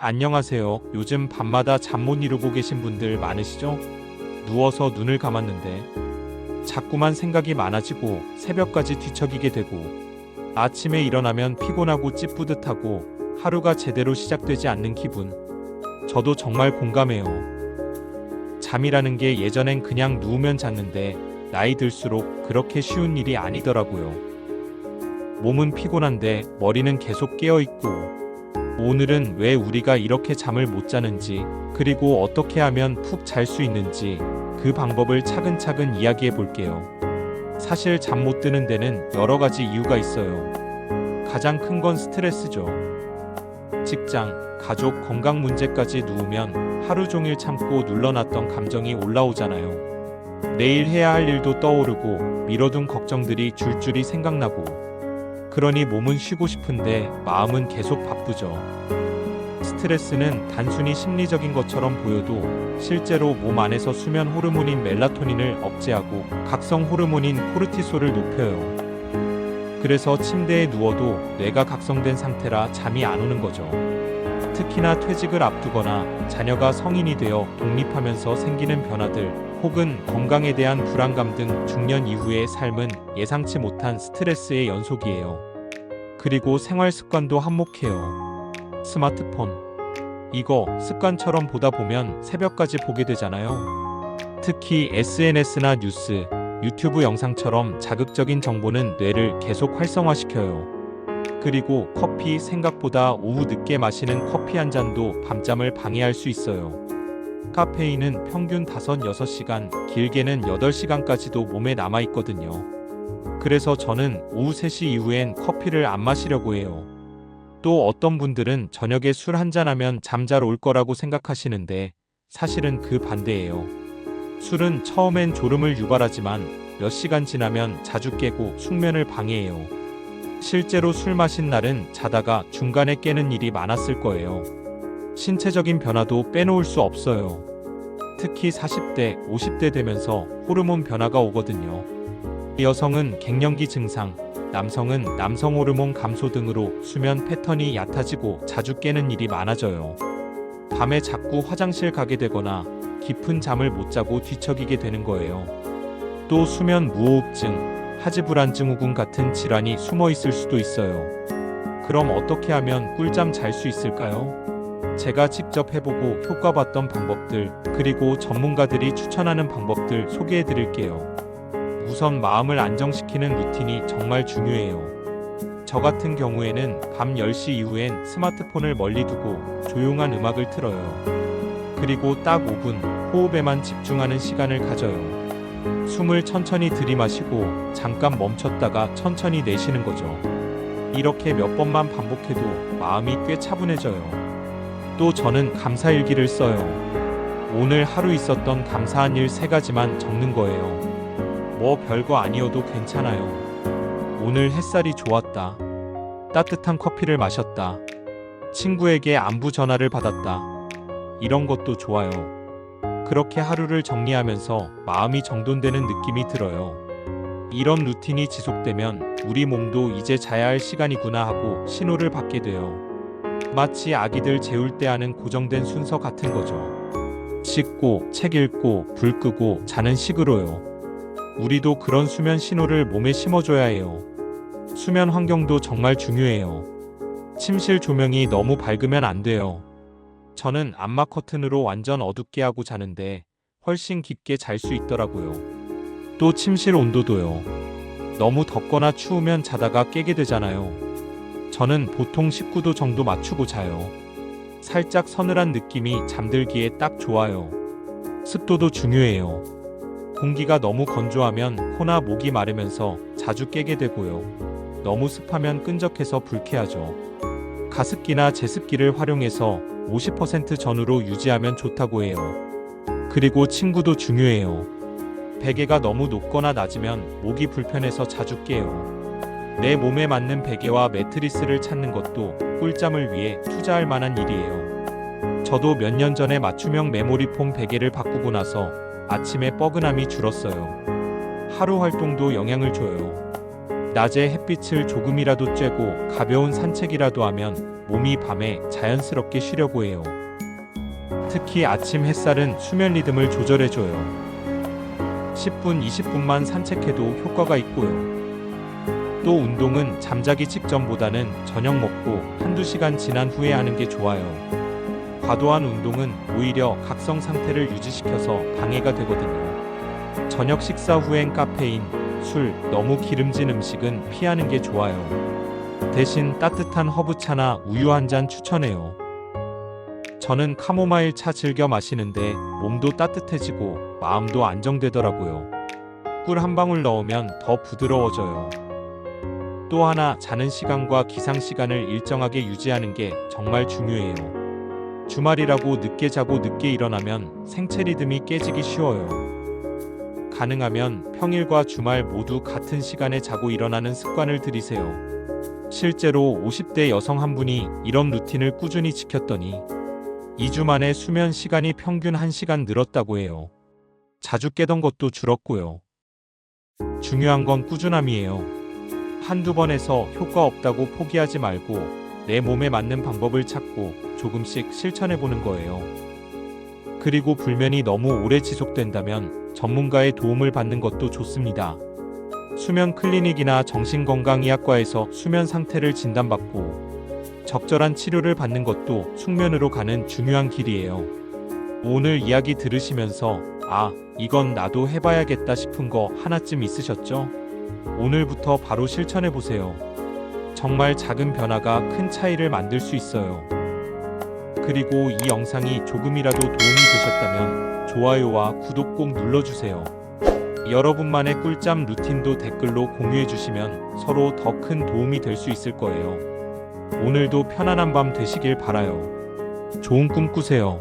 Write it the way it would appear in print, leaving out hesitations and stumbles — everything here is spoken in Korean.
안녕하세요. 요즘 밤마다 잠 못 이루고 계신 분들 많으시죠? 누워서 눈을 감았는데 자꾸만 생각이 많아지고 새벽까지 뒤척이게 되고 아침에 일어나면 피곤하고 찌뿌듯하고 하루가 제대로 시작되지 않는 기분. 저도 정말 공감해요. 잠이라는 게 예전엔 그냥 누우면 잤는데 나이 들수록 그렇게 쉬운 일이 아니더라고요. 몸은 피곤한데 머리는 계속 깨어있고 오늘은 왜 우리가 이렇게 잠을 못 자는지, 그리고 어떻게 하면 푹 잘 수 있는지 그 방법을 차근차근 이야기해 볼게요. 사실 잠 못 드는 데는 여러 가지 이유가 있어요. 가장 큰 건 스트레스죠. 직장, 가족, 건강 문제까지 누우면 하루 종일 참고 눌러놨던 감정이 올라오잖아요. 내일 해야 할 일도 떠오르고 미뤄둔 걱정들이 줄줄이 생각나고, 그러니 몸은 쉬고 싶은데 마음은 계속 바쁘죠. 스트레스는 단순히 심리적인 것처럼 보여도 실제로 몸 안에서 수면 호르몬인 멜라토닌을 억제하고 각성 호르몬인 코르티솔을 높여요. 그래서 침대에 누워도 뇌가 각성된 상태라 잠이 안 오는 거죠. 특히나 퇴직을 앞두거나 자녀가 성인이 되어 독립하면서 생기는 변화들, 혹은 건강에 대한 불안감 등 중년 이후의 삶은 예상치 못한 스트레스의 연속이에요. 그리고 생활 습관도 한몫해요. 스마트폰. 이거 습관처럼 보다 보면 새벽까지 보게 되잖아요. 특히 SNS나 뉴스, 유튜브 영상처럼 자극적인 정보는 뇌를 계속 활성화시켜요. 그리고 커피, 생각보다 오후 늦게 마시는 커피 한 잔도 밤잠을 방해할 수 있어요. 카페인은 평균 5-6시간, 길게는 8시간까지도 몸에 남아있거든요. 그래서 저는 오후 3시 이후엔 커피를 안 마시려고 해요. 또 어떤 분들은 저녁에 술 한잔 하면 잠 잘 올 거라고 생각하시는데 사실은 그 반대예요. 술은 처음엔 졸음을 유발하지만 몇 시간 지나면 자주 깨고 숙면을 방해해요. 실제로 술 마신 날은 자다가 중간에 깨는 일이 많았을 거예요. 신체적인 변화도 빼놓을 수 없어요. 특히 40대, 50대 되면서 호르몬 변화가 오거든요. 여성은 갱년기 증상, 남성은 남성 호르몬 감소 등으로 수면 패턴이 얕아지고 자주 깨는 일이 많아져요. 밤에 자꾸 화장실 가게 되거나 깊은 잠을 못 자고 뒤척이게 되는 거예요. 또 수면 무호흡증, 하지불안 증후군 같은 질환이 숨어 있을 수도 있어요. 그럼 어떻게 하면 꿀잠 잘 수 있을까요? 제가 직접 해보고 효과봤던 방법들, 그리고 전문가들이 추천하는 방법들 소개해 드릴게요. 우선 마음을 안정시키는 루틴이 정말 중요해요. 저 같은 경우에는 밤 10시 이후엔 스마트폰을 멀리 두고 조용한 음악을 틀어요. 그리고 딱 5분 호흡에만 집중하는 시간을 가져요. 숨을 천천히 들이마시고 잠깐 멈췄다가 천천히 내쉬는 거죠. 이렇게 몇 번만 반복해도 마음이 꽤 차분해져요. 또 저는 감사일기를 써요. 오늘 하루 있었던 감사한 일 3가지만 적는 거예요. 뭐 별거 아니어도 괜찮아요. 오늘 햇살이 좋았다. 따뜻한 커피를 마셨다. 친구에게 안부 전화를 받았다. 이런 것도 좋아요. 그렇게 하루를 정리하면서 마음이 정돈되는 느낌이 들어요. 이런 루틴이 지속되면 우리 몸도 이제 자야 할 시간이구나 하고 신호를 받게 돼요. 마치 아기들 재울 때 하는 고정된 순서 같은 거죠. 씻고, 책 읽고, 불 끄고 자는 식으로요. 우리도 그런 수면 신호를 몸에 심어줘야 해요. 수면 환경도 정말 중요해요. 침실 조명이 너무 밝으면 안 돼요. 저는 암막 커튼으로 완전 어둡게 하고 자는데 훨씬 깊게 잘 수 있더라고요. 또 침실 온도도요. 너무 덥거나 추우면 자다가 깨게 되잖아요. 저는 보통 19도 정도 맞추고 자요. 살짝 서늘한 느낌이 잠들기에 딱 좋아요. 습도도 중요해요. 공기가 너무 건조하면 코나 목이 마르면서 자주 깨게 되고요. 너무 습하면 끈적해서 불쾌하죠. 가습기나 제습기를 활용해서 50% 전후로 유지하면 좋다고 해요. 그리고 침구도 중요해요. 베개가 너무 높거나 낮으면 목이 불편해서 자주 깨요. 내 몸에 맞는 베개와 매트리스를 찾는 것도 꿀잠을 위해 투자할 만한 일이에요. 저도 몇 년 전에 맞춤형 메모리 폼 베개를 바꾸고 나서 아침에 뻐근함이 줄었어요. 하루 활동도 영향을 줘요. 낮에 햇빛을 조금이라도 쬐고 가벼운 산책이라도 하면 몸이 밤에 자연스럽게 쉬려고 해요. 특히 아침 햇살은 수면 리듬을 조절해줘요. 10분, 20분만 산책해도 효과가 있고요. 또 운동은 잠자기 직전보다는 저녁 먹고 한두 시간 지난 후에 하는 게 좋아요. 과도한 운동은 오히려 각성 상태를 유지시켜서 방해가 되거든요. 저녁 식사 후엔 카페인, 술, 너무 기름진 음식은 피하는 게 좋아요. 대신 따뜻한 허브차나 우유 한 잔 추천해요. 저는 카모마일 차 즐겨 마시는데 몸도 따뜻해지고 마음도 안정되더라고요. 꿀 한 방울 넣으면 더 부드러워져요. 또 하나, 자는 시간과 기상 시간을 일정하게 유지하는 게 정말 중요해요. 주말이라고 늦게 자고 늦게 일어나면 생체 리듬이 깨지기 쉬워요. 가능하면 평일과 주말 모두 같은 시간에 자고 일어나는 습관을 들이세요. 실제로 50대 여성 한 분이 이런 루틴을 꾸준히 지켰더니 2주 만에 수면 시간이 평균 1시간 늘었다고 해요. 자주 깨던 것도 줄었고요. 중요한 건 꾸준함이에요. 한두 번 해서 효과 없다고 포기하지 말고 내 몸에 맞는 방법을 찾고 조금씩 실천해 보는 거예요. 그리고 불면이 너무 오래 지속된다면 전문가의 도움을 받는 것도 좋습니다. 수면 클리닉이나 정신건강의학과에서 수면 상태를 진단받고 적절한 치료를 받는 것도 숙면으로 가는 중요한 길이에요. 오늘 이야기 들으시면서 이건 나도 해봐야겠다 싶은 거 하나쯤 있으셨죠? 오늘부터 바로 실천해 보세요. 정말 작은 변화가 큰 차이를 만들 수 있어요. 그리고 이 영상이 조금이라도 도움이 되셨다면 좋아요와 구독 꼭 눌러주세요. 여러분만의 꿀잠 루틴도 댓글로 공유해 주시면 서로 더 큰 도움이 될 수 있을 거예요. 오늘도 편안한 밤 되시길 바라요. 좋은 꿈 꾸세요.